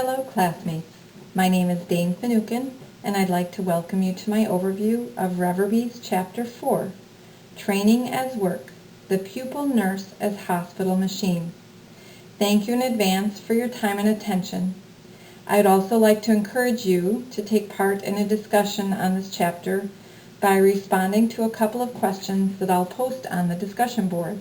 Hello classmates, my name is Dane Finucane and I'd like to welcome you to my overview of Reverby's Chapter 4, Training as Work, the Pupil Nurse as Hospital Machine. Thank you in advance for your time and attention. I'd also like to encourage you to take part in a discussion on this chapter by responding to a couple of questions that I'll post on the discussion board.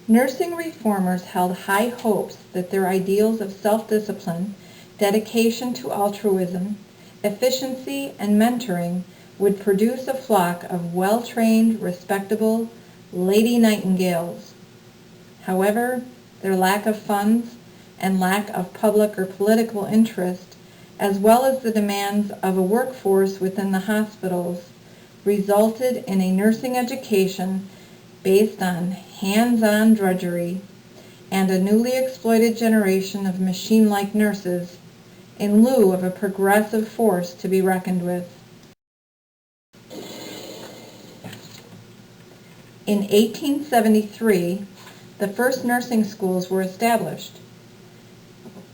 Nursing reformers held high hopes that their ideals of self-discipline, dedication to altruism, efficiency, and mentoring would produce a flock of well-trained, respectable Lady Nightingales. However, their lack of funds and lack of public or political interest, as well as the demands of a workforce within the hospitals, resulted in a nursing education based on hands-on drudgery and a newly exploited generation of machine-like nurses in lieu of a progressive force to be reckoned with. In 1873, the first nursing schools were established.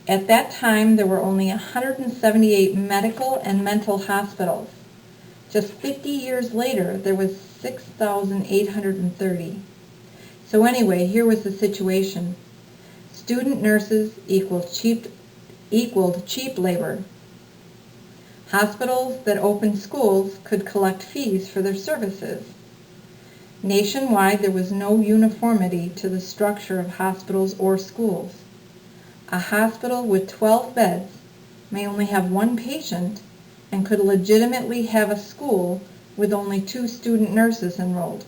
At that time, there were only 178 medical and mental hospitals. Just 50 years later, there was 6,830. So anyway, here was the situation. Student nurses equaled cheap labor. Hospitals that opened schools could collect fees for their services. Nationwide, there was no uniformity to the structure of hospitals or schools. A hospital with 12 beds may only have one patient and could legitimately have a school with only 2 student nurses enrolled.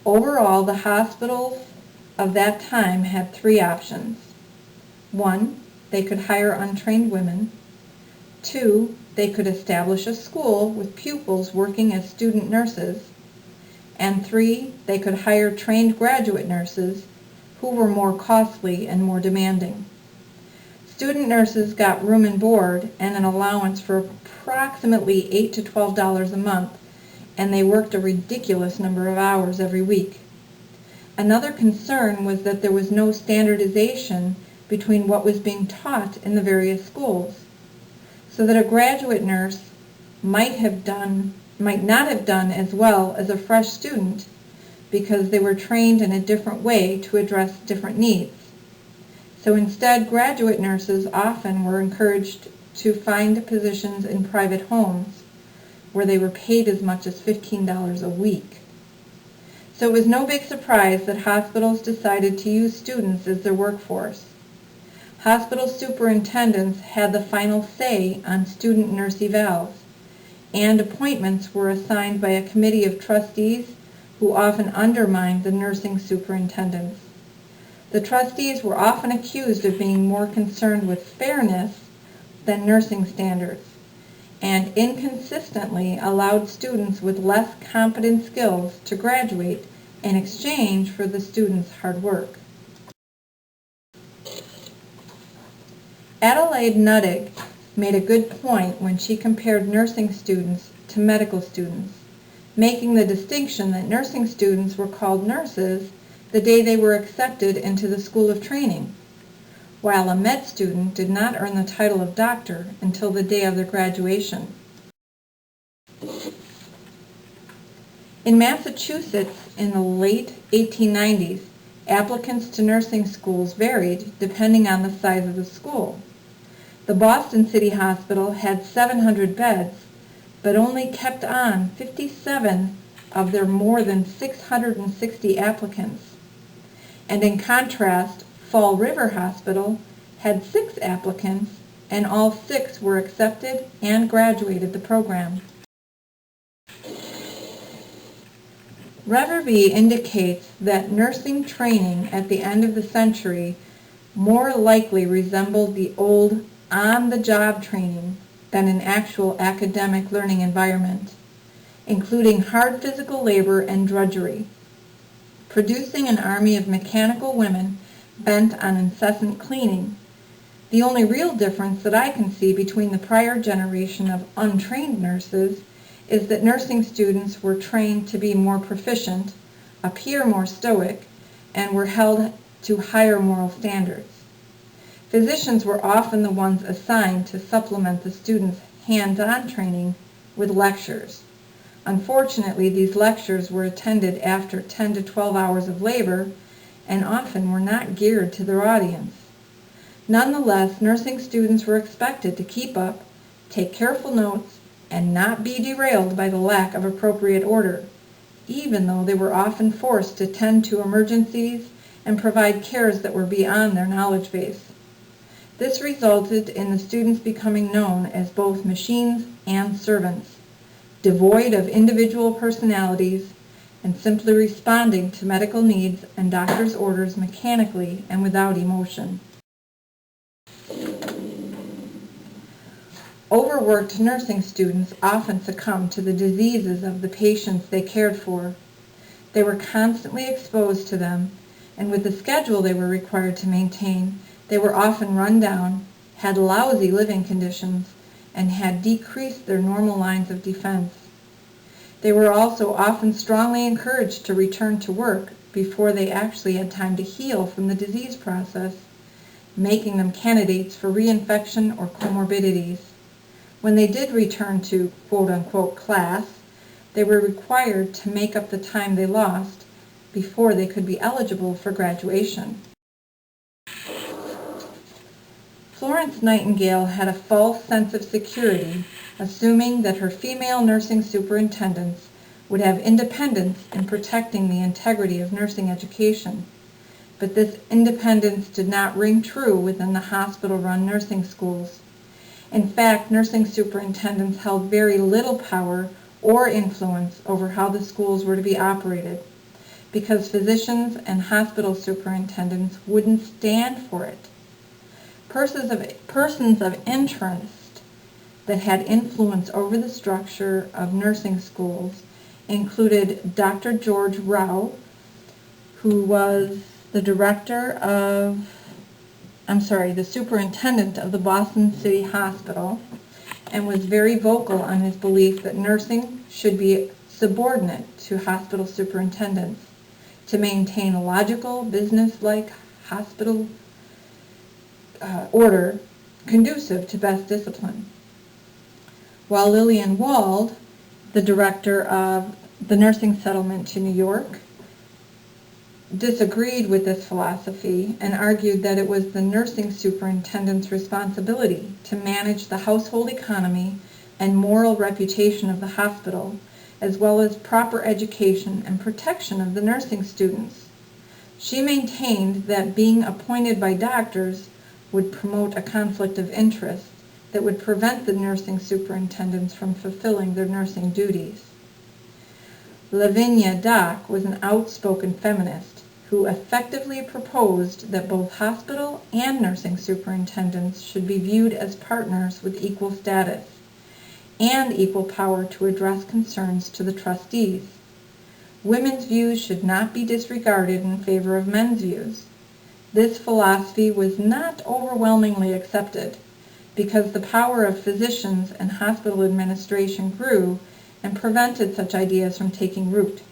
Overall, the hospitals of that time had 3 options. 1, they could hire untrained women. 2, they could establish a school with pupils working as student nurses. And 3, they could hire trained graduate nurses who were more costly and more demanding. Student nurses got room and board and an allowance for approximately $8 to $12 a month, and they worked a ridiculous number of hours every week. Another concern was that there was no standardization between what was being taught in the various schools, so that a graduate nurse might not have done as well as a fresh student because they were trained in a different way to address different needs. So instead, graduate nurses often were encouraged to find positions in private homes where they were paid as much as $15 a week. So it was no big surprise that hospitals decided to use students as their workforce. Hospital superintendents had the final say on student nurse evals, and appointments were assigned by a committee of trustees who often undermined the nursing superintendents. The trustees were often accused of being more concerned with fairness than nursing standards, and inconsistently allowed students with less competent skills to graduate in exchange for the students' hard work. Adelaide Nuttig made a good point when she compared nursing students to medical students, making the distinction that nursing students were called nurses the day they were accepted into the School of Training, while a med student did not earn the title of doctor until the day of their graduation. In Massachusetts, in the late 1890s, applicants to nursing schools varied depending on the size of the school. The Boston City Hospital had 700 beds, but only kept on 57 of their more than 660 applicants. And in contrast, Fall River Hospital had 6 applicants, and all 6 were accepted and graduated the program. Reverby indicates that nursing training at the end of the century more likely resembled the old on-the-job training than an actual academic learning environment, including hard physical labor and drudgery, producing an army of mechanical women bent on incessant cleaning. The only real difference that I can see between the prior generation of untrained nurses is that nursing students were trained to be more proficient, appear more stoic, and were held to higher moral standards. Physicians were often the ones assigned to supplement the students' hands-on training with lectures. Unfortunately, these lectures were attended after 10 to 12 hours of labor and often were not geared to their audience. Nonetheless, nursing students were expected to keep up, take careful notes, and not be derailed by the lack of appropriate order, even though they were often forced to tend to emergencies and provide cares that were beyond their knowledge base. This resulted in the students becoming known as both machines and servants, devoid of individual personalities and simply responding to medical needs and doctors' orders mechanically and without emotion. Overworked nursing students often succumbed to the diseases of the patients they cared for. They were constantly exposed to them, and with the schedule they were required to maintain, they were often run down, had lousy living conditions, and had decreased their normal lines of defense. They were also often strongly encouraged to return to work before they actually had time to heal from the disease process, making them candidates for reinfection or comorbidities. When they did return to quote-unquote class, they were required to make up the time they lost before they could be eligible for graduation. Florence Nightingale had a false sense of security, assuming that her female nursing superintendents would have independence in protecting the integrity of nursing education. But this independence did not ring true within the hospital-run nursing schools. In fact, nursing superintendents held very little power or influence over how the schools were to be operated, because physicians and hospital superintendents wouldn't stand for it. Persons of interest that had influence over the structure of nursing schools included Dr. George Rao, who was the superintendent of the Boston City Hospital, and was very vocal on his belief that nursing should be subordinate to hospital superintendents to maintain a logical, business-like hospital order conducive to best discipline. While Lillian Wald, the director of the nursing settlement to New York, disagreed with this philosophy and argued that it was the nursing superintendent's responsibility to manage the household economy and moral reputation of the hospital, as well as proper education and protection of the nursing students. She maintained that being appointed by doctors would promote a conflict of interest that would prevent the nursing superintendents from fulfilling their nursing duties. Lavinia Dock was an outspoken feminist who effectively proposed that both hospital and nursing superintendents should be viewed as partners with equal status and equal power to address concerns to the trustees. Women's views should not be disregarded in favor of men's views. This philosophy was not overwhelmingly accepted because the power of physicians and hospital administration grew and prevented such ideas from taking root.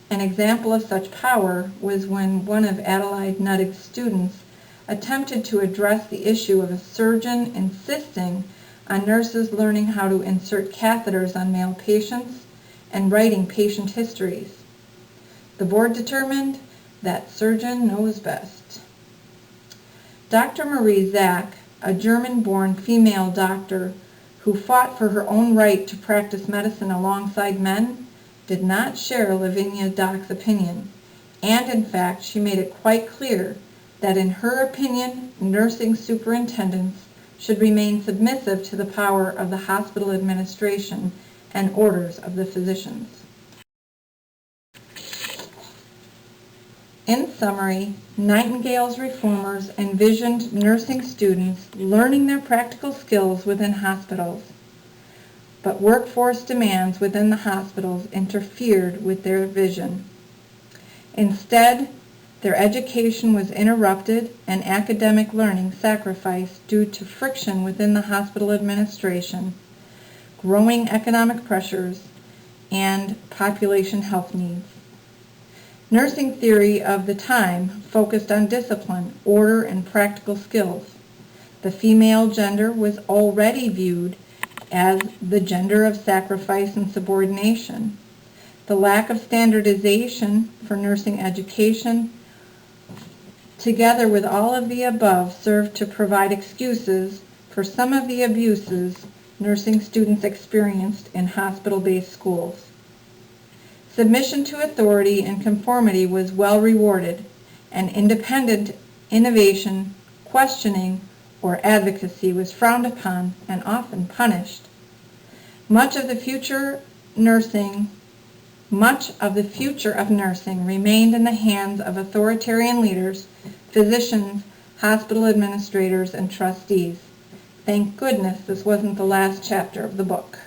An example of such power was when one of Adelaide Nuttig's students attempted to address the issue of a surgeon insisting on nurses learning how to insert catheters on male patients and writing patient histories. The board determined that surgeon knows best. Dr. Marie Zach, a German-born female doctor who fought for her own right to practice medicine alongside men, did not share Lavinia Dock's opinion, and in fact she made it quite clear that in her opinion nursing superintendents should remain submissive to the power of the hospital administration and orders of the physicians. In summary, Nightingale's reformers envisioned nursing students learning their practical skills within hospitals, but workforce demands within the hospitals interfered with their vision. Instead, their education was interrupted and academic learning sacrificed due to friction within the hospital administration, growing economic pressures, and population health needs. Nursing theory of the time focused on discipline, order, and practical skills. The female gender was already viewed as the gender of sacrifice and subordination. The lack of standardization for nursing education, together with all of the above, served to provide excuses for some of the abuses nursing students experienced in hospital-based schools. Submission to authority and conformity was well rewarded, and independent innovation, questioning, or advocacy was frowned upon and often punished. Much of the future of nursing remained in the hands of authoritarian leaders, physicians, hospital administrators, and trustees. Thank goodness this wasn't the last chapter of the book.